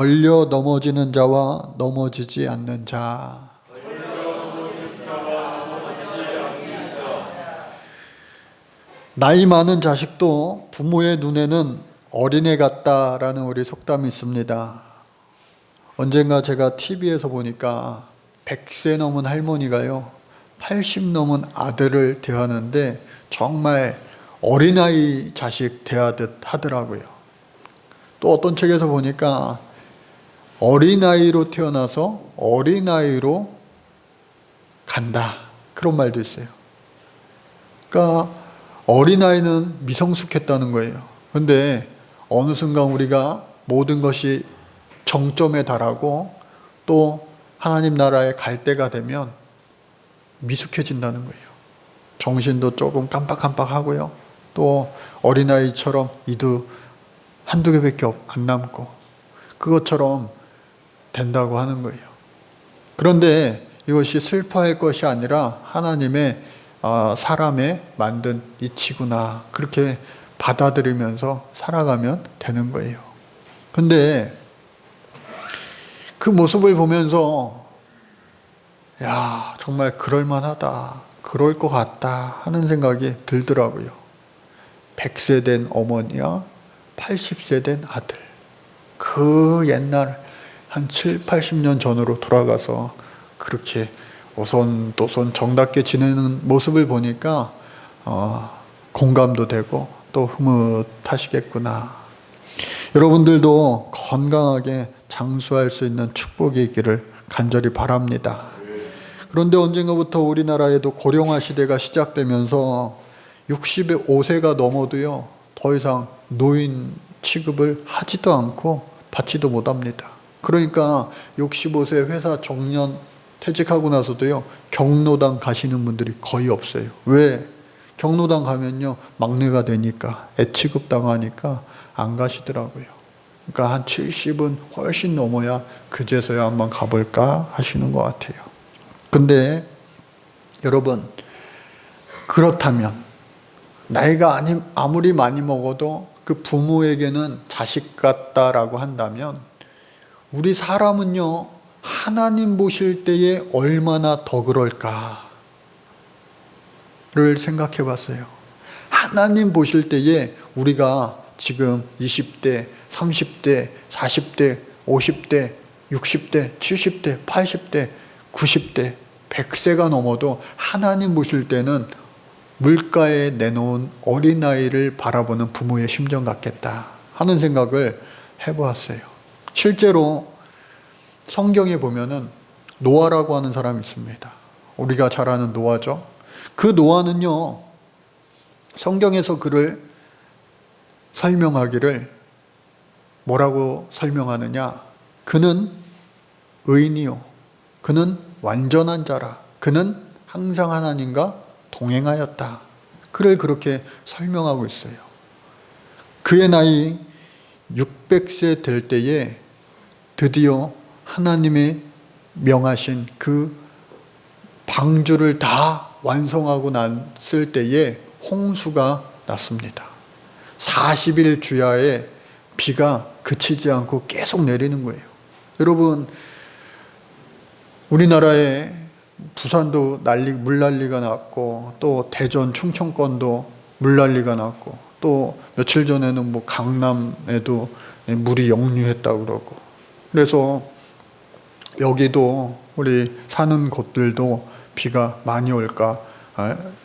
걸려 넘어지는 자와 넘어지지 않는 자. 나이 많은 자식도 부모의 눈에는 어린애 같다라는 우리 속담이 있습니다. 언젠가 제가 TV에서 보니까 100세 넘은 할머니가요, 80 넘은 아들을 대하는데 정말 어린아이 자식 대하듯 하더라고요. 또 어떤 책에서 보니까 어린아이로 태어나서 어린아이로 간다, 그런 말도 있어요. 그러니까 어린아이는 미성숙했다는 거예요. 근데 어느 순간 우리가 모든 것이 정점에 달하고 또 하나님 나라에 갈 때가 되면 미숙해진다는 거예요. 정신도 조금 깜빡깜빡하고요. 또 어린아이처럼 이도 한두 개밖에 안 남고 그것처럼 된다고 하는 거예요. 그런데 이것이 슬퍼할 것이 아니라 하나님의 사람의 만든 이치구나, 그렇게 받아들이면서 살아가면 되는 거예요. 근데 그 모습을 보면서 야, 정말 그럴만하다, 그럴 것 같다 하는 생각이 들더라고요. 100세 된 어머니와 80세 된 아들, 그 옛날 한 7, 80년 전으로 돌아가서 그렇게 오손도손 정답게 지내는 모습을 보니까 공감도 되고 또 흐뭇하시겠구나. 여러분들도 건강하게 장수할 수 있는 축복이 있기를 간절히 바랍니다. 그런데 언젠가부터 우리나라에도 고령화 시대가 시작되면서 65세가 넘어도요, 더 이상 노인 취급을 하지도 않고 받지도 못합니다. 그러니까 65세 회사 정년 퇴직하고 나서도요, 경로당 가시는 분들이 거의 없어요. 왜? 경로당 가면요, 막내가 되니까, 애취급 당하니까 안 가시더라고요. 그러니까 한 70은 훨씬 넘어야 그제서야 한번 가볼까 하시는 것 같아요. 근데 여러분, 그렇다면 나이가 아무리 많이 먹어도 그 부모에게는 자식 같다라고 한다면 우리 사람은요, 하나님 보실 때에 얼마나 더 그럴까를 생각해 봤어요. 하나님 보실 때에 우리가 지금 20대, 30대, 40대, 50대, 60대, 70대, 80대, 90대, 100세가 넘어도 하나님 보실 때는 물가에 내놓은 어린아이를 바라보는 부모의 심정 같겠다 하는 생각을 해보았어요. 실제로 성경에 보면은 노아라고 하는 사람이 있습니다. 우리가 잘 아는 노아죠. 그 노아는요, 성경에서 그를 설명하기를 뭐라고 설명하느냐? 그는 의인이요, 그는 완전한 자라, 그는 항상 하나님과 동행하였다. 그를 그렇게 설명하고 있어요. 그의 나이 600세 될 때에 드디어 하나님의 명하신 그 방주를 다 완성하고 났을 때에 홍수가 났습니다. 40일 주야에 비가 그치지 않고 계속 내리는 거예요. 여러분, 우리나라에 부산도 물난리가 났고, 또 대전 충청권도 물난리가 났고, 또 며칠 전에는 뭐 강남에도 물이 역류했다고 그러고, 그래서 여기도 우리 사는 곳들도 비가 많이 올까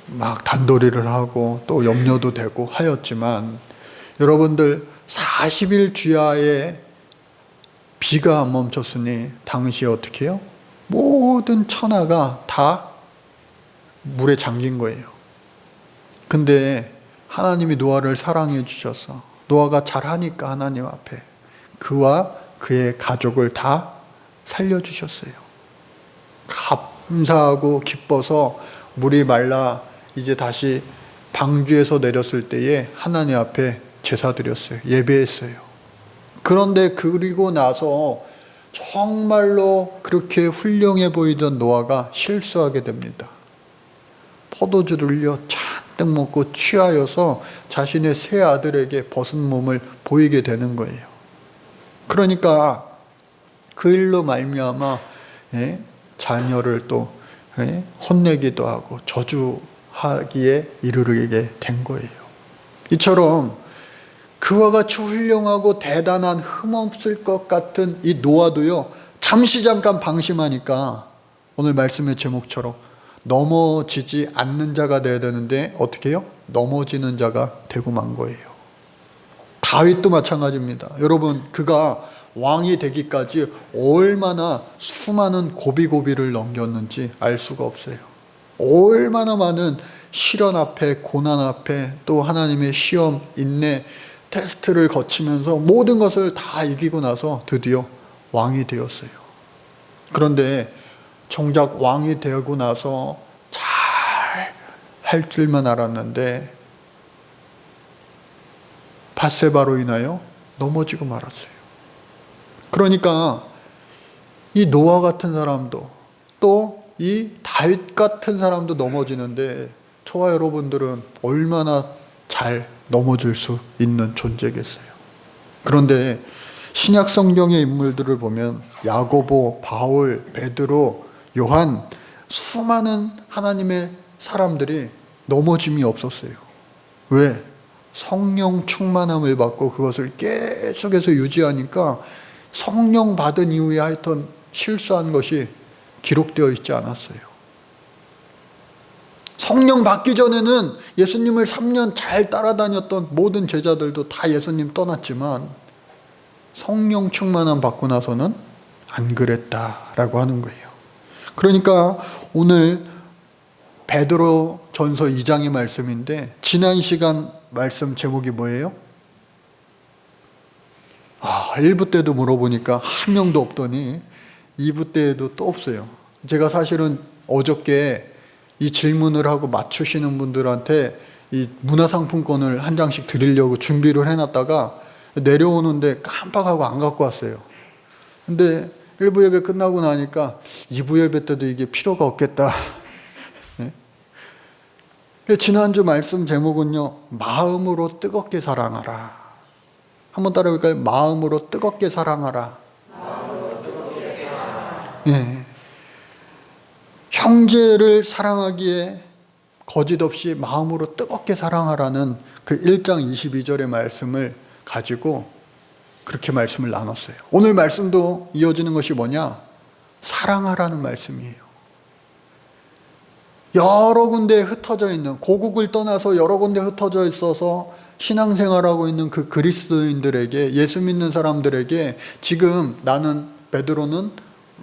막 단도리를 하고 또 염려도 되고 하였지만, 여러분들 40일 주야에 비가 안 멈췄으니 당시에 어떻게 해요? 모든 천하가 다 물에 잠긴 거예요. 근데 하나님이 노아를 사랑해 주셔서 노아가 잘하니까 하나님 앞에 그와 그의 가족을 다 살려주셨어요. 감사하고 기뻐서 물이 말라 이제 다시 방주에서 내렸을 때에 하나님 앞에 제사 드렸어요. 예배했어요. 그런데 그리고 나서 정말로 그렇게 훌륭해 보이던 노아가 실수하게 됩니다. 포도주를요 잔뜩 먹고 취하여서 자신의 세 아들에게 벗은 몸을 보이게 되는 거예요. 그러니까 그 일로 말미암아 자녀를 또 혼내기도 하고 저주하기에 이르게 된 거예요. 이처럼 그와 같이 훌륭하고 대단한 흠없을 것 같은 이 노아도요, 잠시 잠깐 방심하니까 오늘 말씀의 제목처럼 넘어지지 않는 자가 되어야 되는데 어떻게 해요? 넘어지는 자가 되고 만 거예요. 다윗도 마찬가지입니다. 여러분, 그가 왕이 되기까지 얼마나 수많은 고비고비를 넘겼는지 알 수가 없어요. 얼마나 많은 시련 앞에, 고난 앞에, 또 하나님의 시험, 인내, 테스트를 거치면서 모든 것을 다 이기고 나서 드디어 왕이 되었어요. 그런데 정작 왕이 되고 나서 잘 할 줄만 알았는데 밧세바로 인하여 넘어지고 말았어요. 그러니까 이 노아 같은 사람도 또 이 다윗 같은 사람도 넘어지는데 저와 여러분들은 얼마나 잘 넘어질 수 있는 존재겠어요. 그런데 신약 성경의 인물들을 보면 야고보, 바울, 베드로, 요한, 수많은 하나님의 사람들이 넘어짐이 없었어요. 왜? 성령 충만함을 받고 그것을 계속해서 유지하니까 성령 받은 이후에 하여튼 실수한 것이 기록되어 있지 않았어요. 성령 받기 전에는 예수님을 3년 잘 따라다녔던 모든 제자들도 다 예수님 떠났지만 성령 충만함 받고 나서는 안 그랬다라고 하는 거예요. 그러니까 오늘 베드로 전서 2장의 말씀인데 지난 시간 말씀 제목이 뭐예요? 1부 때도 물어보니까 한 명도 없더니 2부 때에도 또 없어요. 제가 사실은 어저께 이 질문을 하고 맞추시는 분들한테 이 문화상품권을 한 장씩 드리려고 준비를 해놨다가 내려오는데 깜빡하고 안 갖고 왔어요. 근데 1부 예배 끝나고 나니까 2부 예배 때도 이게 필요가 없겠다. 지난주 말씀 제목은요, 마음으로 뜨겁게 사랑하라. 한번 따라해볼까요? 마음으로 뜨겁게 사랑하라. 형제를 사랑하기에 거짓없이 마음으로 뜨겁게 사랑하라는 그 1장 22절의 말씀을 가지고 그렇게 말씀을 나눴어요. 오늘 말씀도 이어지는 것이 뭐냐? 사랑하라는 말씀이에요. 여러 군데에 흩어져 있는, 고국을 떠나서 여러 군데 흩어져 있어서 신앙생활하고 있는 그 그리스도인들에게, 예수 믿는 사람들에게 지금 나는, 베드로는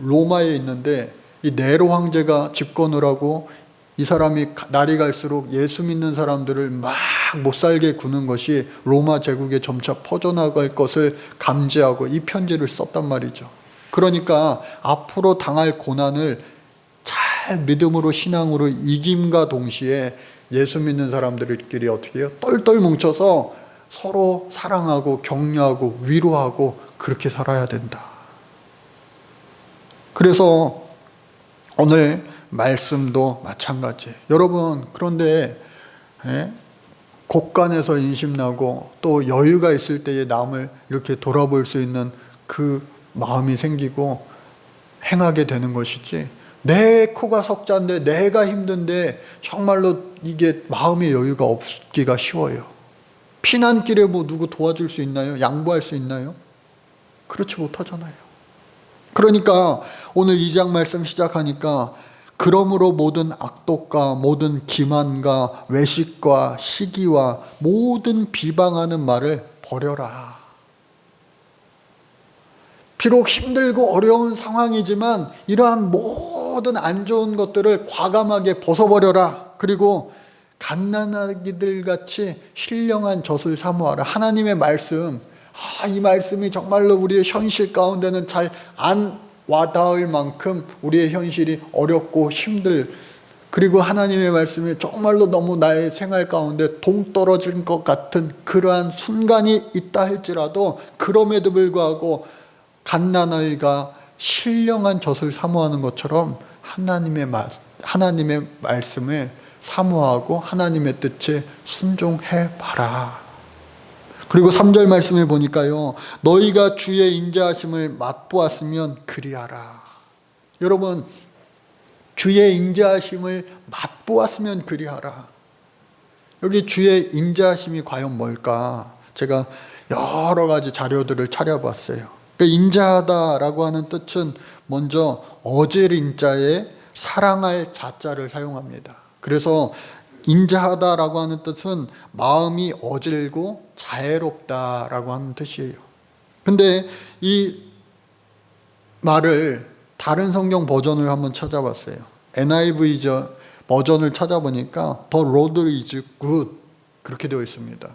로마에 있는데 이 네로 황제가 집권을 하고 이 사람이 날이 갈수록 예수 믿는 사람들을 막 못살게 구는 것이 로마 제국에 점차 퍼져나갈 것을 감지하고 이 편지를 썼단 말이죠. 그러니까 앞으로 당할 고난을 잘 믿음으로, 신앙으로 이김과 동시에 예수 믿는 사람들끼리 어떻게 해요? 똘똘 뭉쳐서 서로 사랑하고 격려하고 위로하고 그렇게 살아야 된다. 그래서 오늘 말씀도 마찬가지예요. 여러분, 그런데 곳간에서 인심나고 또 여유가 있을 때에 남을 이렇게 돌아볼 수 있는 그 마음이 생기고 행하게 되는 것이지, 내 코가 석자인데 내가 힘든데 정말로 이게 마음의 여유가 없기가 쉬워요. 피난길에 뭐 누구 도와줄 수 있나요? 양보할 수 있나요? 그렇지 못하잖아요. 그러니까 오늘 2장 말씀 시작하니까 그러므로 모든 악독과 모든 기만과 외식과 시기와 모든 비방하는 말을 버려라. 비록 힘들고 어려운 상황이지만 이러한 모든 안 좋은 것들을 과감하게 벗어버려라. 그리고 갓난아기들 같이 신령한 젖을 사모하라. 하나님의 말씀, 이 말씀이 정말로 우리의 현실 가운데는 잘 안 와닿을 만큼 우리의 현실이 어렵고 힘들, 그리고 하나님의 말씀이 정말로 너무 나의 생활 가운데 동떨어진 것 같은 그러한 순간이 있다 할지라도 그럼에도 불구하고 갓난아이가 신령한 젖을 사모하는 것처럼 하나님의 말씀을 사모하고 하나님의 뜻에 순종해 봐라. 그리고 3절 말씀에 보니까요, 너희가 주의 인자하심을 맛보았으면 그리하라. 여러분, 주의 인자하심을 맛보았으면 그리하라. 여기 주의 인자하심이 과연 뭘까? 제가 여러 가지 자료들을 찾아봤어요. 인자하다라고 하는 뜻은 먼저 어질인자에 사랑할 자자를 사용합니다. 그래서 인자하다라고 하는 뜻은 마음이 어질고 자애롭다라고 하는 뜻이에요. 근데 이 말을 다른 성경 버전을 한번 찾아봤어요. NIV 버전을 찾아보니까 The road is good 그렇게 되어 있습니다.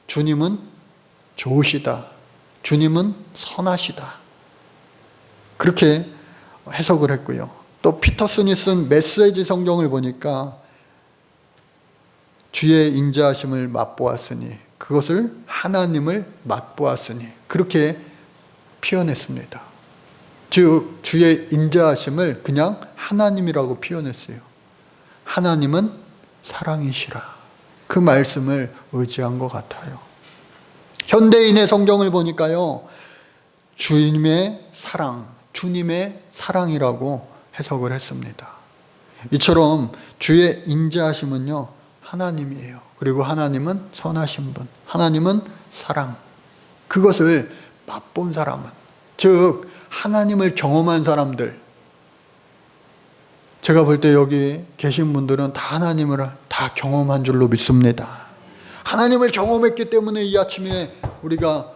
주님은 좋으시다. 주님은 선하시다. 그렇게 해석을 했고요. 또 피터슨이 쓴 메시지 성경을 보니까 주의 인자하심을 맛보았으니 그것을 하나님을 맛보았으니 그렇게 표현했습니다. 즉 주의 인자하심을 그냥 하나님이라고 표현했어요. 하나님은 사랑이시라. 그 말씀을 의지한 것 같아요. 현대인의 성경을 보니까요, 주님의 사랑, 주님의 사랑이라고 해석을 했습니다. 이처럼 주의 인자하심은요, 하나님이에요. 그리고 하나님은 선하신 분, 하나님은 사랑. 그것을 맛본 사람은, 즉 하나님을 경험한 사람들, 제가 볼 때 여기 계신 분들은 다 하나님을 다 경험한 줄로 믿습니다. 하나님을 경험했기 때문에 이 아침에 우리가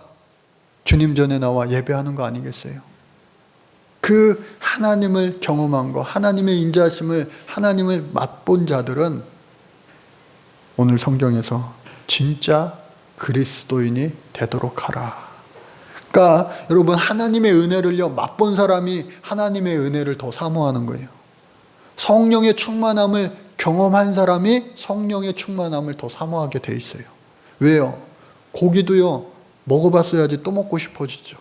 주님 전에 나와 예배하는 거 아니겠어요? 그 하나님을 경험한 거, 하나님의 인자하심을, 하나님을 맛본 자들은 오늘 성경에서 진짜 그리스도인이 되도록 하라. 그러니까 여러분, 하나님의 은혜를요, 맛본 사람이 하나님의 은혜를 더 사모하는 거예요. 성령의 충만함을 경험한 사람이 성령의 충만함을 더 사모하게 돼 있어요. 왜요? 고기도요, 먹어봤어야지 또 먹고 싶어지죠.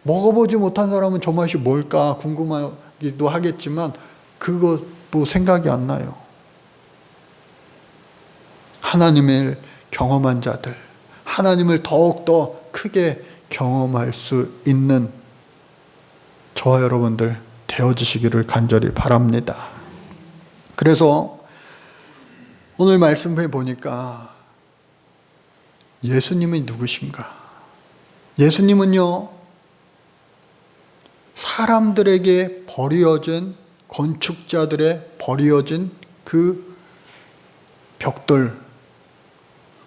먹어보지 못한 사람은 저 맛이 뭘까 궁금하기도 하겠지만 그거 뭐 생각이 안 나요. 하나님을 경험한 자들, 하나님을 더욱더 크게 경험할 수 있는 저와 여러분들 되어주시기를 간절히 바랍니다. 그래서 오늘 말씀을 보니까 예수님이 누구신가? 예수님은요, 사람들에게 버려진, 건축자들의 버려진 그 벽돌,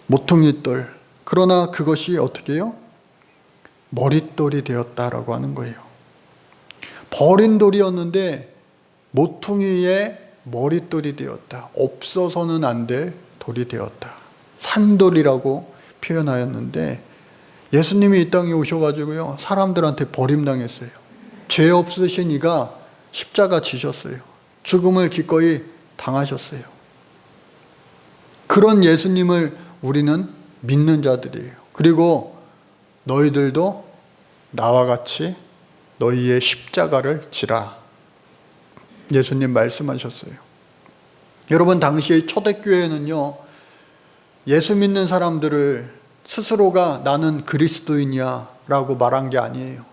모퉁이돌, 그러나 그것이 어떻게 해요? 머릿돌이 되었다라고 하는 거예요. 버린 돌이었는데 모퉁이의 머릿돌이 되었다. 없어서는 안 될 돌이 되었다. 산돌이라고 표현하였는데, 예수님이 이 땅에 오셔가지고요, 사람들한테 버림당했어요. 죄 없으신 이가 십자가 지셨어요. 죽음을 기꺼이 당하셨어요. 그런 예수님을 우리는 믿는 자들이에요. 그리고 너희들도 나와 같이 너희의 십자가를 지라. 예수님 말씀하셨어요. 여러분, 당시 초대교회는요, 예수 믿는 사람들을 스스로가 나는 그리스도인이야 라고 말한 게 아니에요.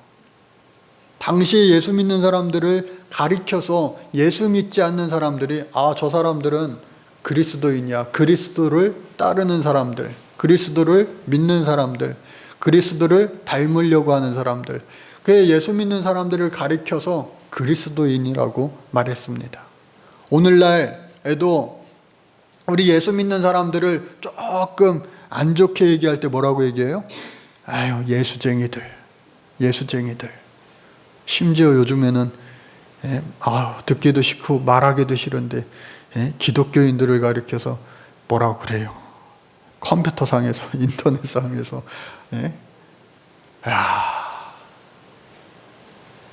당시 예수 믿는 사람들을 가리켜서 예수 믿지 않는 사람들이, 아, 저 사람들은 그리스도인이야, 그리스도를 따르는 사람들, 그리스도를 믿는 사람들, 그리스도를 닮으려고 하는 사람들, 그 예수 믿는 사람들을 가리켜서 그리스도인이라고 말했습니다. 오늘날에도 우리 예수 믿는 사람들을 조금 안 좋게 얘기할 때 뭐라고 얘기해요? 아유, 예수쟁이들, 예수쟁이들. 심지어 요즘에는 듣기도 싫고 말하기도 싫은데 기독교인들을 가리켜서 뭐라고 그래요? 컴퓨터상에서, 인터넷상에서.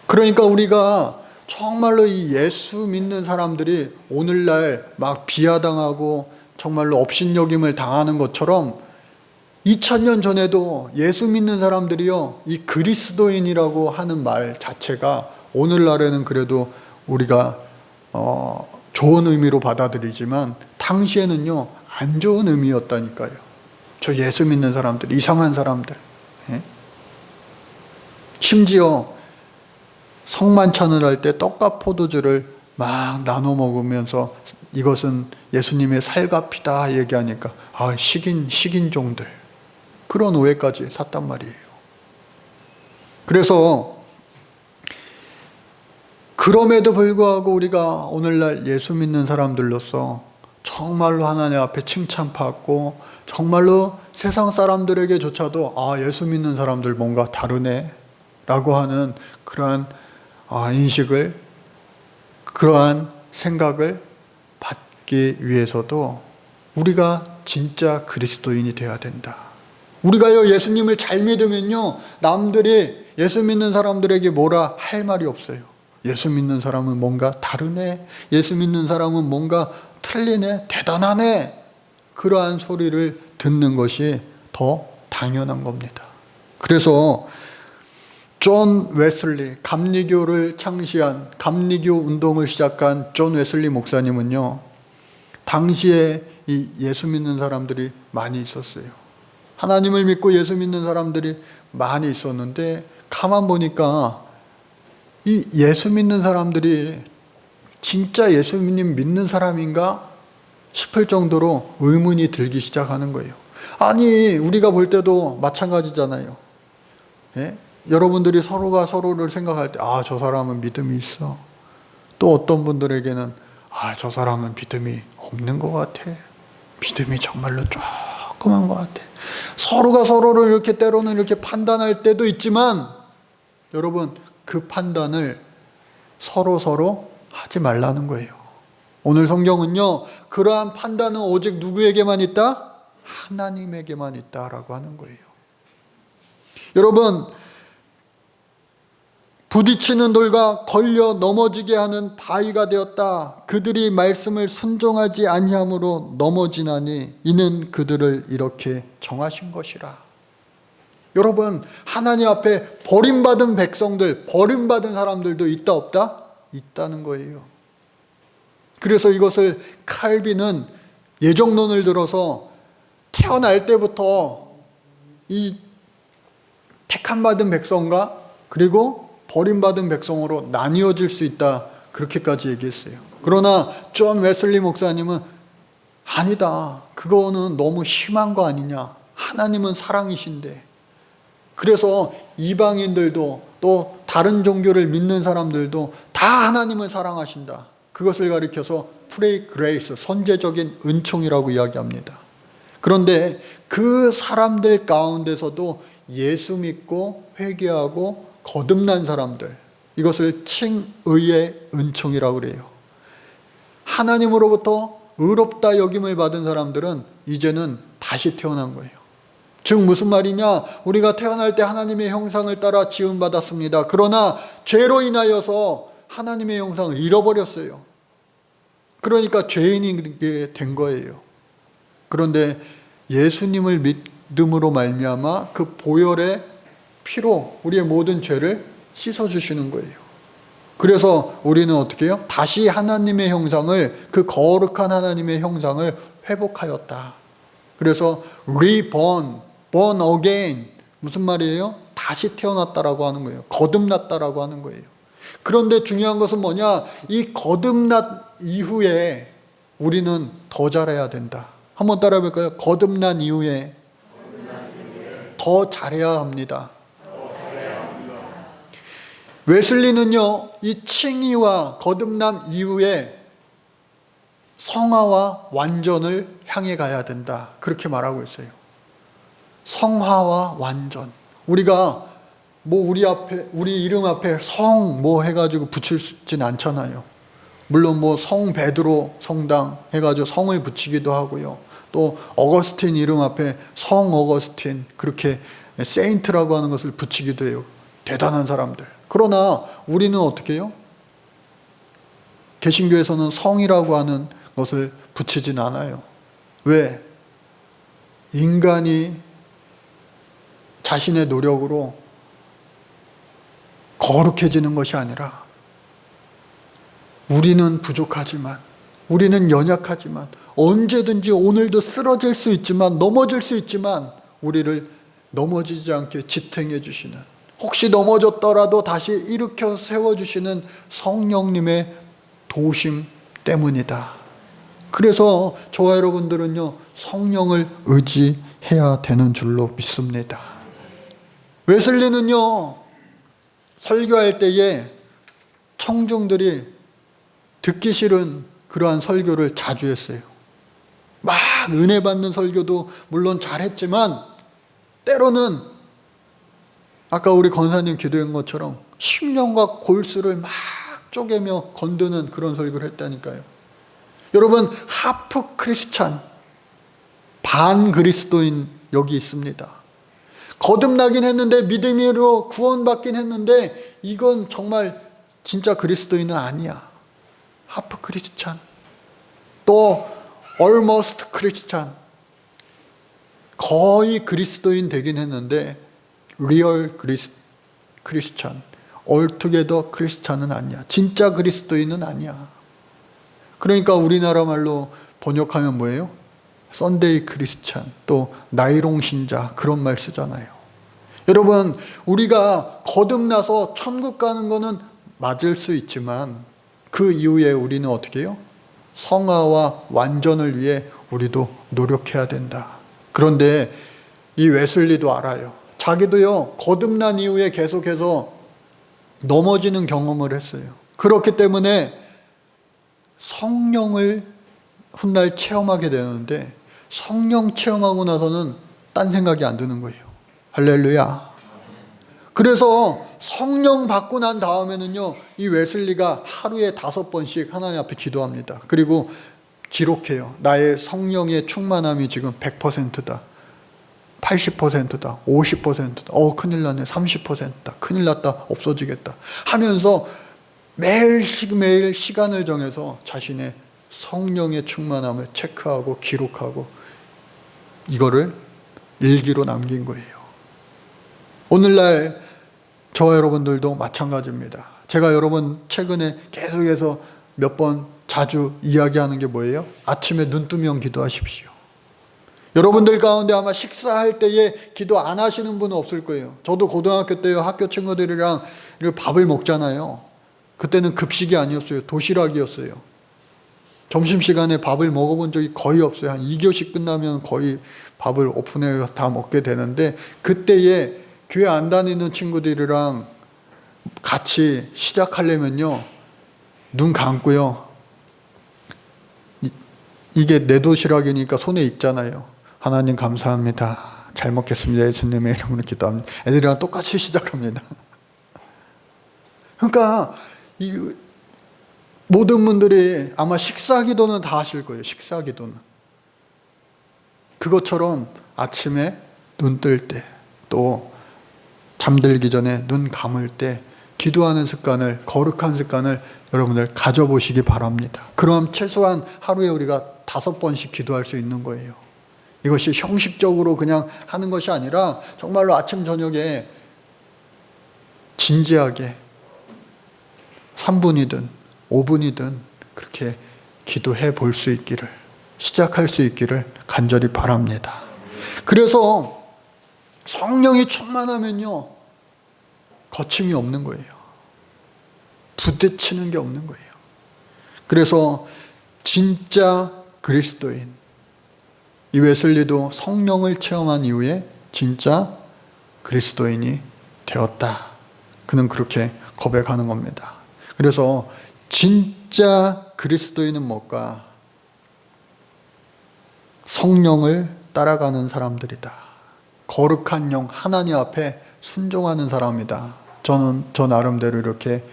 그러니까 우리가 정말로 이 예수 믿는 사람들이 오늘날 막 비하당하고 정말로 업신여김을 당하는 것처럼 2000년 전에도 예수 믿는 사람들이요, 이 그리스도인이라고 하는 말 자체가 오늘날에는 그래도 우리가 좋은 의미로 받아들이지만 당시에는요, 안 좋은 의미였다니까요. 저 예수 믿는 사람들, 이상한 사람들. 예? 심지어 성만찬을 할 때 떡과 포도주를 막 나눠 먹으면서 이것은 예수님의 살과 피다 얘기하니까 식인종들, 그런 오해까지 샀단 말이에요. 그래서 그럼에도 불구하고 우리가 오늘날 예수 믿는 사람들로서 정말로 하나님 앞에 칭찬받고 정말로 세상 사람들에게조차도 예수 믿는 사람들 뭔가 다르네 라고 하는 그러한 인식을, 그러한 생각을 받기 위해서도 우리가 진짜 그리스도인이 되어야 된다. 우리가요 예수님을 잘 믿으면요 남들이 예수 믿는 사람들에게 뭐라 할 말이 없어요. 예수 믿는 사람은 뭔가 다르네, 예수 믿는 사람은 뭔가 틀리네, 대단하네, 그러한 소리를 듣는 것이 더 당연한 겁니다. 그래서 존 웨슬리, 감리교를 창시한, 감리교 운동을 시작한 존 웨슬리 목사님은요 당시에 이 예수 믿는 사람들이 많이 있었어요. 하나님을 믿고 예수 믿는 사람들이 많이 있었는데 가만 보니까 이 예수 믿는 사람들이 진짜 예수님 믿는 사람인가 싶을 정도로 의문이 들기 시작하는 거예요. 아니 우리가 볼 때도 마찬가지잖아요. 예? 여러분들이 서로가 서로를 생각할 때 저 사람은 믿음이 있어. 또 어떤 분들에게는 저 사람은 믿음이 없는 것 같아. 믿음이 정말로 조그만 것 같아. 서로가 서로를 이렇게 때로는 이렇게 판단할 때도 있지만 여러분 그 판단을 서로 하지 말라는 거예요. 오늘 성경은요 그러한 판단은 오직 누구에게만 있다? 하나님에게만 있다라고 하는 거예요. 여러분 부딪히는 돌과 걸려 넘어지게 하는 바위가 되었다. 그들이 말씀을 순종하지 아니함으로 넘어지나니 이는 그들을 이렇게 정하신 것이라. 여러분 하나님 앞에 버림받은 백성들, 버림받은 사람들도 있다 없다? 있다는 거예요. 그래서 이것을 칼빈은 예정론을 들어서 태어날 때부터 이 택함받은 백성과 그리고 버림받은 백성으로 나뉘어질 수 있다, 그렇게까지 얘기했어요. 그러나 존 웨슬리 목사님은 아니다, 그거는 너무 심한 거 아니냐, 하나님은 사랑이신데. 그래서 이방인들도 또 다른 종교를 믿는 사람들도 다 하나님을 사랑하신다, 그것을 가리켜서 프레이 그레이스, 선제적인 은총이라고 이야기합니다. 그런데 그 사람들 가운데서도 예수 믿고 회개하고 거듭난 사람들, 이것을 칭의의 은총이라고 그래요. 하나님으로부터 의롭다 여김을 받은 사람들은 이제는 다시 태어난 거예요. 즉 무슨 말이냐, 우리가 태어날 때 하나님의 형상을 따라 지음받았습니다. 그러나 죄로 인하여서 하나님의 형상을 잃어버렸어요. 그러니까 죄인이 된 거예요. 그런데 예수님을 믿음으로 말미암아 그 보혈의 피로 우리의 모든 죄를 씻어주시는 거예요. 그래서 우리는 어떻게 해요? 다시 하나님의 형상을, 그 거룩한 하나님의 형상을 회복하였다. 그래서 reborn, born again, 무슨 말이에요? 다시 태어났다라고 하는 거예요. 거듭났다라고 하는 거예요. 그런데 중요한 것은 뭐냐? 이 거듭난 이후에 우리는 더 잘해야 된다. 한번 따라해 볼까요? 거듭난 이후에 더 잘해야 합니다. 웨슬리는요, 이 칭의와 거듭남 이후에 성화와 완전을 향해 가야 된다, 그렇게 말하고 있어요. 성화와 완전. 우리가 우리 이름 앞에 성 해가지고 붙이진 않잖아요. 물론 성 베드로 성당 해가지고 성을 붙이기도 하고요. 또 어거스틴 이름 앞에 성 어거스틴, 그렇게 세인트라고 하는 것을 붙이기도 해요. 대단한 사람들. 그러나 우리는 어떻게 해요? 개신교에서는 성이라고 하는 것을 붙이진 않아요. 왜? 인간이 자신의 노력으로 거룩해지는 것이 아니라 우리는 부족하지만 우리는 연약하지만 언제든지 오늘도 쓰러질 수 있지만 넘어질 수 있지만 우리를 넘어지지 않게 지탱해 주시는, 혹시 넘어졌더라도 다시 일으켜 세워주시는 성령님의 도우심 때문이다. 그래서 저와 여러분들은요, 성령을 의지해야 되는 줄로 믿습니다. 웨슬리는요, 설교할 때에 청중들이 듣기 싫은 그러한 설교를 자주 했어요. 막 은혜 받는 설교도 물론 잘했지만 때로는 아까 우리 권사님 기도한 것처럼 심령과 골수를 막 쪼개며 건드는 그런 설교를 했다니까요. 여러분, 하프 크리스찬, 반 그리스도인 여기 있습니다. 거듭나긴 했는데, 믿음으로 구원받긴 했는데, 이건 정말 진짜 그리스도인은 아니야. 하프 크리스찬, 또 almost 크리스찬, 거의 그리스도인 되긴 했는데 리얼 크리스찬, altogether 크리스찬은 아니야. 진짜 그리스도인은 아니야. 그러니까 우리나라 말로 번역하면 뭐예요? 썬데이 크리스찬, 또 나이롱 신자, 그런 말 쓰잖아요. 여러분, 우리가 거듭나서 천국 가는 거는 맞을 수 있지만 그 이후에 우리는 어떻게 해요? 성화와 완전을 위해 우리도 노력해야 된다. 그런데 이 웨슬리도 알아요. 자기도요, 거듭난 이후에 계속해서 넘어지는 경험을 했어요. 그렇기 때문에 성령을 훗날 체험하게 되는데, 성령 체험하고 나서는 딴 생각이 안 드는 거예요. 할렐루야. 그래서 성령 받고 난 다음에는요, 이 웨슬리가 하루에 5번씩 하나님 앞에 기도합니다. 그리고 기록해요. 나의 성령의 충만함이 지금 100%다. 80%다. 50%다. 큰일 났네. 30%다. 큰일 났다. 없어지겠다. 하면서 매일 시간을 정해서 자신의 성령의 충만함을 체크하고 기록하고 이거를 일기로 남긴 거예요. 오늘날 저와 여러분들도 마찬가지입니다. 제가 여러분 최근에 계속해서 몇 번 자주 이야기하는 게 뭐예요? 아침에 눈 뜨면 기도하십시오. 여러분들 가운데 아마 식사할 때에 기도 안 하시는 분은 없을 거예요. 저도 고등학교 때 학교 친구들이랑 밥을 먹잖아요. 그때는 급식이 아니었어요. 도시락이었어요. 점심시간에 밥을 먹어본 적이 거의 없어요. 한 2교시 끝나면 거의 밥을 오픈해 다 먹게 되는데, 그때에 교회 안 다니는 친구들이랑 같이 시작하려면요, 눈 감고요, 이게 내 도시락이니까 손에 있잖아요. 하나님 감사합니다. 잘 먹겠습니다. 예수님의 이름으로 기도합니다. 애들이랑 똑같이 시작합니다. 그러니까 이 모든 분들이 아마 식사 기도는 다 하실 거예요. 식사 기도는. 그것처럼 아침에 눈 뜰 때, 또 잠들기 전에 눈 감을 때 기도하는 습관을, 거룩한 습관을 여러분들 가져보시기 바랍니다. 그럼 최소한 하루에 우리가 5번씩 기도할 수 있는 거예요. 이것이 형식적으로 그냥 하는 것이 아니라 정말로 아침 저녁에 진지하게 3분이든 5분이든 그렇게 기도해 볼 수 있기를, 시작할 수 있기를 간절히 바랍니다. 그래서 성령이 충만하면요, 거침이 없는 거예요. 부딪히는 게 없는 거예요. 그래서 진짜 그리스도인, 이 웨슬리도 성령을 체험한 이후에 진짜 그리스도인이 되었다. 그는 그렇게 고백하는 겁니다. 그래서 진짜 그리스도인은 뭘까? 성령을 따라가는 사람들이다. 거룩한 영, 하나님 앞에 순종하는 사람이다. 저는 저 나름대로 이렇게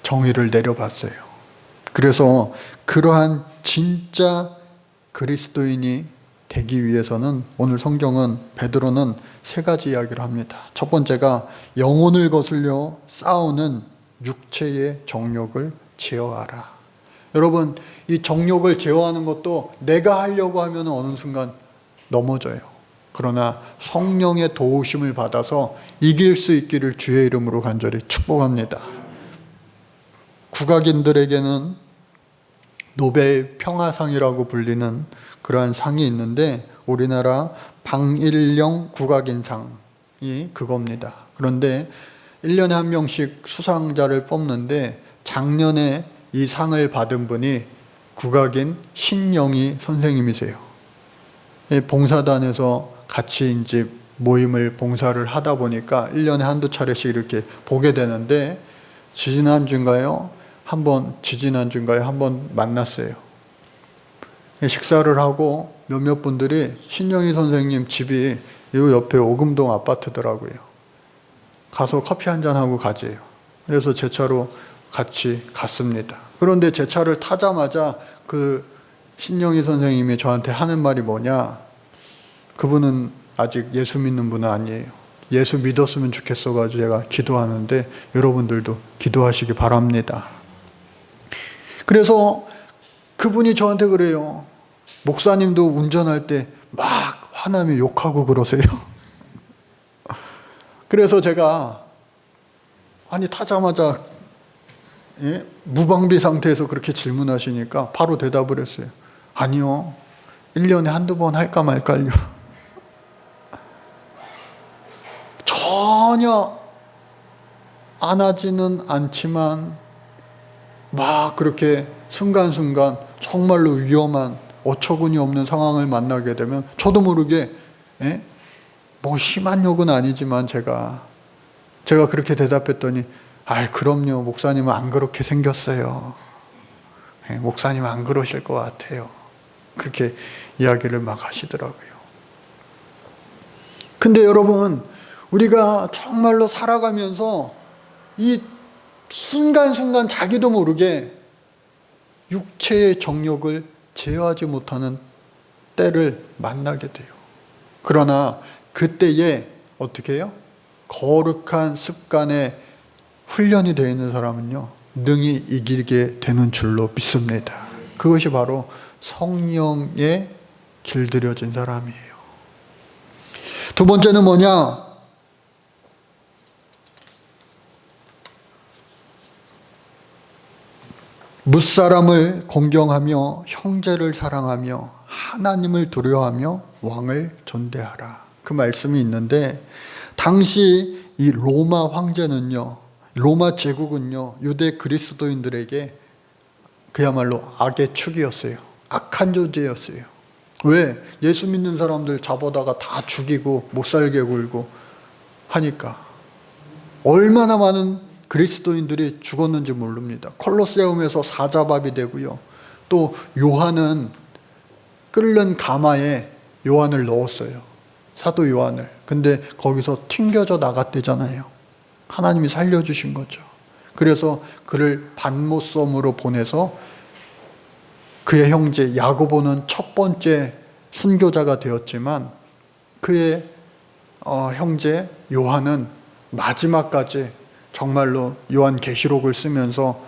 정의를 내려봤어요. 그래서 그러한 진짜 그리스도인이 되기 위해서는 오늘 성경은, 베드로는 3가지 이야기를 합니다. 첫 번째가 영혼을 거슬려 싸우는 육체의 정욕을 제어하라. 여러분, 이 정욕을 제어하는 것도 내가 하려고 하면 어느 순간 넘어져요. 그러나 성령의 도우심을 받아서 이길 수 있기를 주의 이름으로 간절히 축복합니다. 국악인들에게는 노벨 평화상이라고 불리는 그러한 상이 있는데 우리나라 방일령 국악인상이 그겁니다. 그런데 1년에 한 명씩 수상자를 뽑는데 작년에 이 상을 받은 분이 국악인 신영희 선생님이세요. 봉사단에서 같이 이제 모임을 봉사를 하다 보니까 1년에 한두 차례씩 이렇게 보게 되는데 지지난주인가요? 한번 만났어요. 식사를 하고 몇몇 분들이 신영희 선생님 집이 이 옆에 오금동 아파트더라고요. 가서 커피 한잔 하고 가재요. 그래서 제 차로 같이 갔습니다. 그런데 제 차를 타자마자 그 신영희 선생님이 저한테 하는 말이 뭐냐? 그분은 아직 예수 믿는 분은 아니에요. 예수 믿었으면 좋겠어가지고 제가 기도하는데 여러분들도 기도하시기 바랍니다. 그래서 그분이 저한테 그래요. 목사님도 운전할 때 막 화나며 욕하고 그러세요. 그래서 제가 아니 타자마자 무방비 상태에서 그렇게 질문하시니까 바로 대답을 했어요. 아니요. 1년에 한두 번 할까 말까요. 전혀 안 하지는 않지만 막 그렇게 순간순간 정말로 위험한 어처구니 없는 상황을 만나게 되면 저도 모르게 뭐 심한 욕은 아니지만 제가 그렇게 대답했더니 아이 그럼요 목사님은 안 그렇게 생겼어요. 목사님은 안 그러실 것 같아요. 그렇게 이야기를 막 하시더라고요. 근데 여러분 우리가 정말로 살아가면서 이 순간순간 자기도 모르게 육체의 정욕을 제어하지 못하는 때를 만나게 돼요. 그러나 그때에 어떻게 해요? 거룩한 습관에 훈련이 되어 있는 사람은요 능히 이기게 되는 줄로 믿습니다. 그것이 바로 성령에 길들여진 사람이에요. 두 번째는 뭐냐? 뭇사람을 공경하며 형제를 사랑하며 하나님을 두려워하며 왕을 존대하라. 그 말씀이 있는데 당시 이 로마 황제는요, 로마 제국은요, 유대 그리스도인들에게 그야말로 악의 축이었어요. 악한 존재였어요. 왜? 예수 믿는 사람들 잡아다가 다 죽이고 못 살게 굴고 하니까 얼마나 많은 그리스도인들이 죽었는지 모릅니다. 콜로세움에서 사자밥이 되고요. 또 요한은 끓는 가마에 요한을 넣었어요. 사도 요한을. 근데 거기서 튕겨져 나갔대잖아요. 하나님이 살려주신 거죠. 그래서 그를 반모섬으로 보내서 그의 형제 야고보는 첫 번째 순교자가 되었지만 그의 형제 요한은 마지막까지 정말로 요한계시록을 쓰면서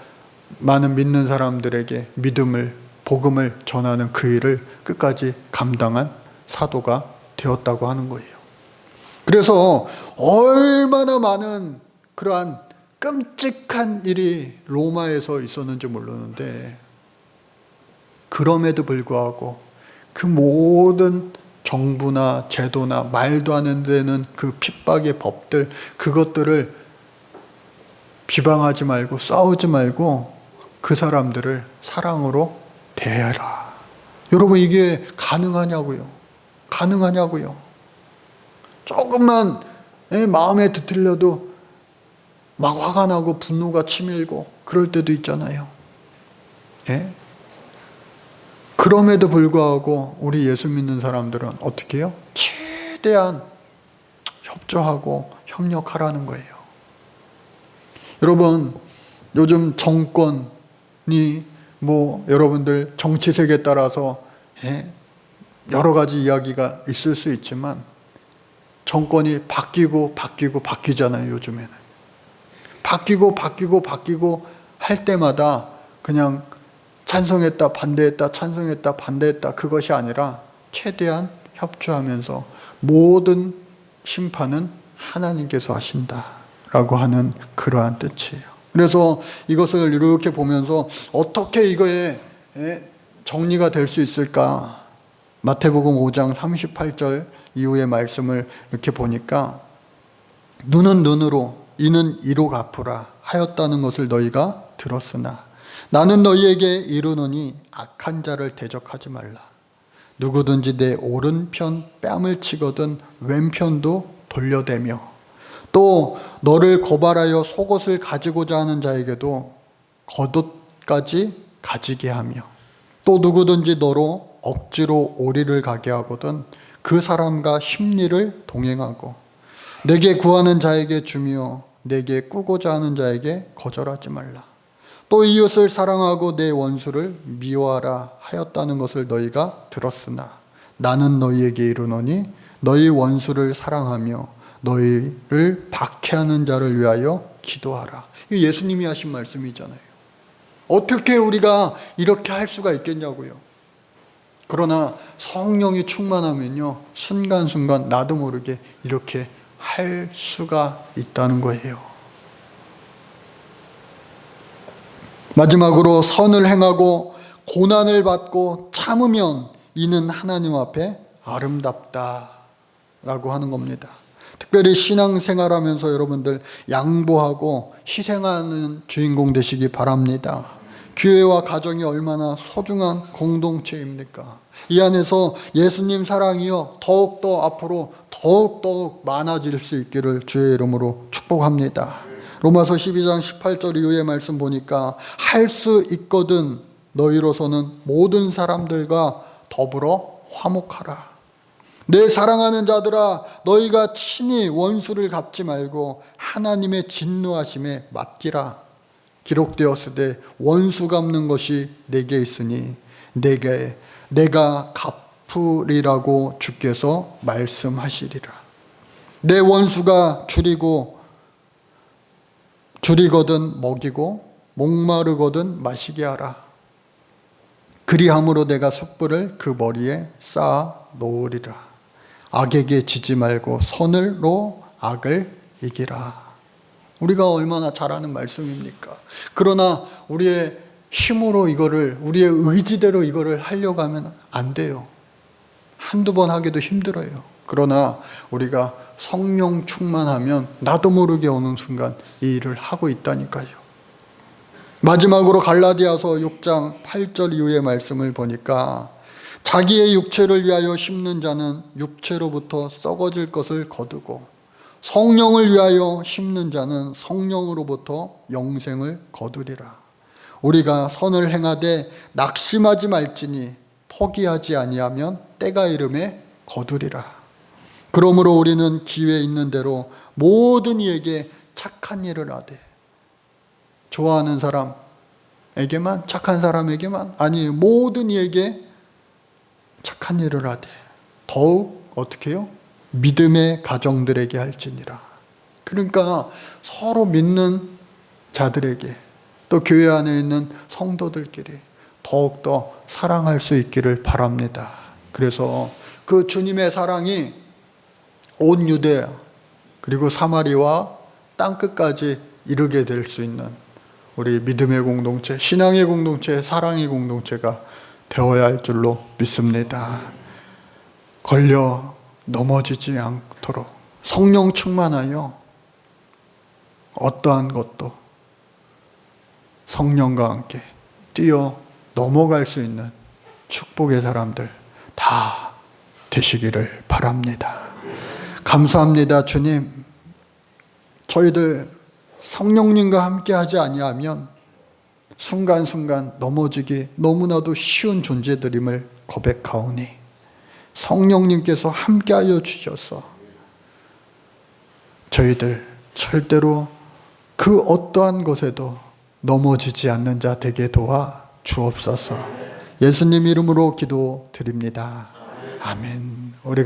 많은 믿는 사람들에게 믿음을, 복음을 전하는 그 일을 끝까지 감당한 사도가 되었다고 하는 거예요. 그래서 얼마나 많은 그러한 끔찍한 일이 로마에서 있었는지 모르는데 그럼에도 불구하고 그 모든 정부나 제도나 말도 안 되는 그 핍박의 법들 그것들을 비방하지 말고 싸우지 말고 그 사람들을 사랑으로 대해라. 여러분 이게 가능하냐고요? 가능하냐고요? 조금만 마음에 뒤틀려도 막 화가 나고 분노가 치밀고 그럴 때도 있잖아요. 예? 그럼에도 불구하고 우리 예수 믿는 사람들은 어떻게 해요? 최대한 협조하고 협력하라는 거예요. 여러분 요즘 정권이 여러분들 정치 세계에 따라서 여러 가지 이야기가 있을 수 있지만 정권이 바뀌잖아요. 요즘에는 바뀌고 할 때마다 그냥 찬성했다 반대했다 찬성했다 반대했다 그것이 아니라 최대한 협조하면서 모든 심판은 하나님께서 하신다라고 하는 그러한 뜻이에요. 그래서 이것을 이렇게 보면서 어떻게 이거에 정리가 될 수 있을까? 마태복음 5장 38절 이후의 말씀을 이렇게 보니까 눈은 눈으로 이는 이로 갚으라 하였다는 것을 너희가 들었으나 나는 너희에게 이르노니 악한 자를 대적하지 말라. 누구든지 내 오른편 뺨을 치거든 왼편도 돌려대며 또 너를 고발하여 속옷을 가지고자 하는 자에게도 겉옷까지 가지게 하며 또 누구든지 너로 억지로 오리를 가게 하거든 그 사람과 심리를 동행하고 내게 구하는 자에게 주며 내게 꾸고자 하는 자에게 거절하지 말라. 또 이웃을 사랑하고 내 원수를 미워하라 하였다는 것을 너희가 들었으나 나는 너희에게 이르노니 너희 원수를 사랑하며 너희를 박해하는 자를 위하여 기도하라. 이거 예수님이 하신 말씀이잖아요. 어떻게 우리가 이렇게 할 수가 있겠냐고요. 그러나 성령이 충만하면요, 순간순간 나도 모르게 이렇게 할 수가 있다는 거예요. 마지막으로 선을 행하고 고난을 받고 참으면 이는 하나님 앞에 아름답다 라고 하는 겁니다. 특별히 신앙생활하면서 여러분들 양보하고 희생하는 주인공 되시기 바랍니다. 교회와 가정이 얼마나 소중한 공동체입니까? 이 안에서 예수님 사랑이요 더욱더 앞으로 더욱 많아질 수 있기를 주의 이름으로 축복합니다. 로마서 12장 18절 이후의 말씀 보니까 할 수 있거든 너희로서는 모든 사람들과 더불어 화목하라. 내 사랑하는 자들아 너희가 친히 원수를 갚지 말고 하나님의 진노하심에 맡기라. 기록되었으되 원수 갚는 것이 내게 있으니 내가 갚으리라고 주께서 말씀하시리라. 내 원수가 줄이거든 먹이고 목마르거든 마시게 하라. 그리함으로 내가 숯불을 그 머리에 쌓아 놓으리라. 악에게 지지 말고 선으로 악을 이기라. 우리가 얼마나 잘하는 말씀입니까? 그러나 우리의 힘으로 우리의 의지대로 이거를 하려고 하면 안 돼요. 한두 번 하기도 힘들어요. 그러나 우리가 성령 충만하면 나도 모르게 어느 순간 이 일을 하고 있다니까요. 마지막으로 갈라디아서 6장 8절 이후의 말씀을 보니까 자기의 육체를 위하여 심는 자는 육체로부터 썩어질 것을 거두고 성령을 위하여 심는 자는 성령으로부터 영생을 거두리라. 우리가 선을 행하되 낙심하지 말지니 포기하지 아니하면 때가 이름에 거두리라. 그러므로 우리는 기회 있는 대로 모든 이에게 착한 일을 하되 좋아하는 사람에게만 착한 사람에게만 아니 모든 이에게 착한 일을 하되 더욱 어떻게 해요? 믿음의 가정들에게 할지니라. 그러니까 서로 믿는 자들에게 또 교회 안에 있는 성도들끼리 더욱더 사랑할 수 있기를 바랍니다. 그래서 그 주님의 사랑이 온 유대야 그리고 사마리와 땅끝까지 이르게 될 수 있는 우리 믿음의 공동체, 신앙의 공동체, 사랑의 공동체가 되어야 할 줄로 믿습니다. 걸려 넘어지지 않도록 성령 충만하여 어떠한 것도 성령과 함께 뛰어 넘어갈 수 있는 축복의 사람들 다 되시기를 바랍니다. 감사합니다. 주님, 저희들 성령님과 함께 하지 아니하면 순간순간 넘어지기 너무나도 쉬운 존재들임을 고백하오니 성령님께서 함께하여 주셔서 저희들 절대로 그 어떠한 것에도 넘어지지 않는 자 되게 도와 주옵소서. 예수님 이름으로 기도드립니다. 아멘. 우리가